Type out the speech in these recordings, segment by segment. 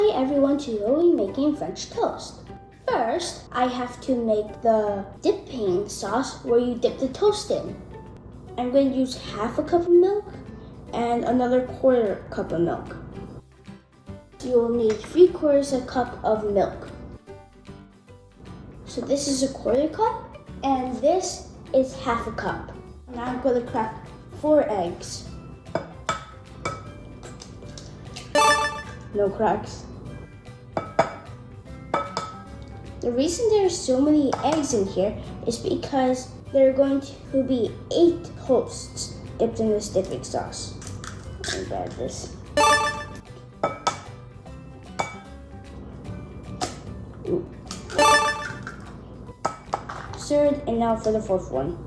Hi everyone, today we're making French toast. First, I have to make the dipping sauce where you dip the toast in. I'm going to use half a cup of milk and another quarter cup of milk. You'll need 3/4 cup of milk. So this is a quarter cup and this is half a cup. Now I'm going to crack 4 eggs. No cracks. The reason there are so many eggs in here is because there are going to be 8 toasts dipped in this dipping sauce. Let me grab this. Ooh. Third, and now for the 4th one.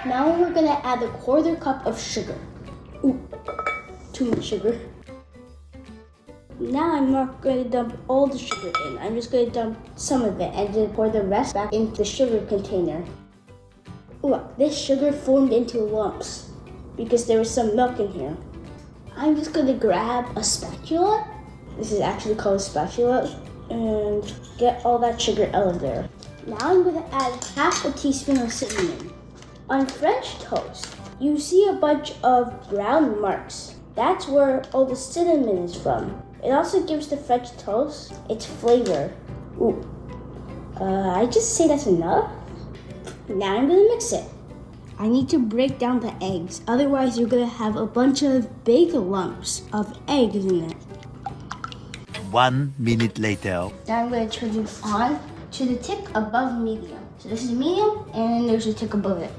Now we're gonna add a 1/4 cup of sugar. Ooh, too much sugar. Now I'm not going to dump all the sugar in. I'm just going to dump some of it and then pour the rest back into the sugar container. Ooh, this sugar formed into lumps because there was some milk in here. I'm just going to grab a spatula. This is actually called a spatula. And get all that sugar out of there. Now I'm going to add half a teaspoon of cinnamon. On French toast, you see a bunch of brown marks. That's where all the cinnamon is from. It also gives the French toast its flavor. Ooh. I just say that's enough. Now I'm gonna mix it. I need to break down the eggs, otherwise you're gonna have a bunch of big lumps of eggs in it. 1 minute later. Now I'm gonna turn it on to the tick above medium. So this is medium, and then there's a tick above it.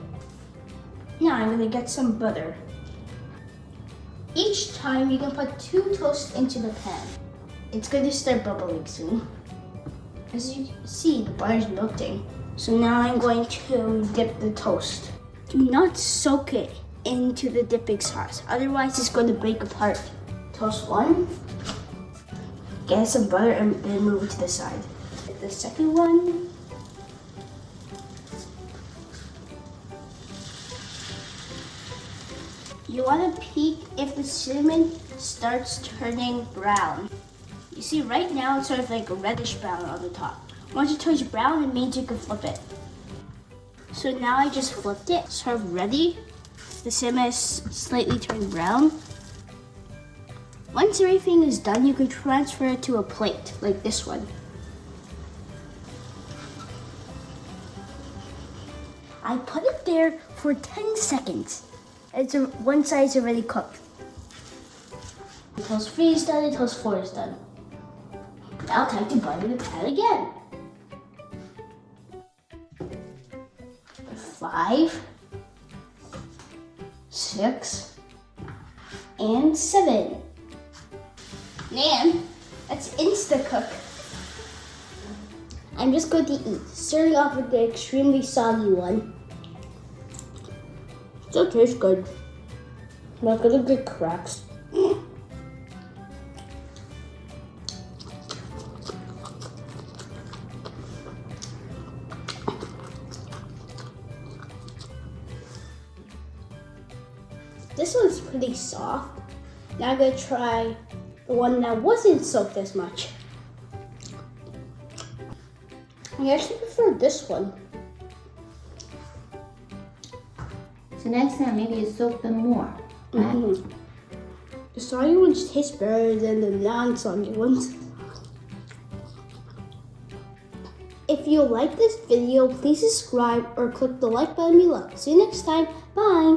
Now I'm gonna get some butter. Each time you can put 2 toasts into the pan. It's going to start bubbling soon. As you can see, the butter is melting. So now I'm going to dip the toast. Do not soak it into the dipping sauce, otherwise it's going to break apart. Toast 1. Get some butter and then move it to the side. The second one. You want to peek if the cinnamon starts turning brown. You see right now it's sort of like a reddish brown on the top. Once it turns brown, it means you can flip it. So now I just flipped it, sort of ready. The cinnamon is slightly turned brown. Once everything is done, you can transfer it to a plate, like this one. I put it there for 10 seconds. One side's already cooked. Toast 3 is done and toast 4 is done. Now time to butter the pan again. 5, 6, and 7. Man, that's insta-cook. I'm just going to eat, starting off with the extremely soggy one. Still tastes good. Not gonna get cracks. This one's pretty soft. Now I'm gonna try the one that wasn't soaked as much. I actually prefer this one. So next time maybe you soak them more. Right? Mm-hmm. The soggy ones taste better than the non-soggy ones. If you like this video, please subscribe or click the like button below. See you next time. Bye.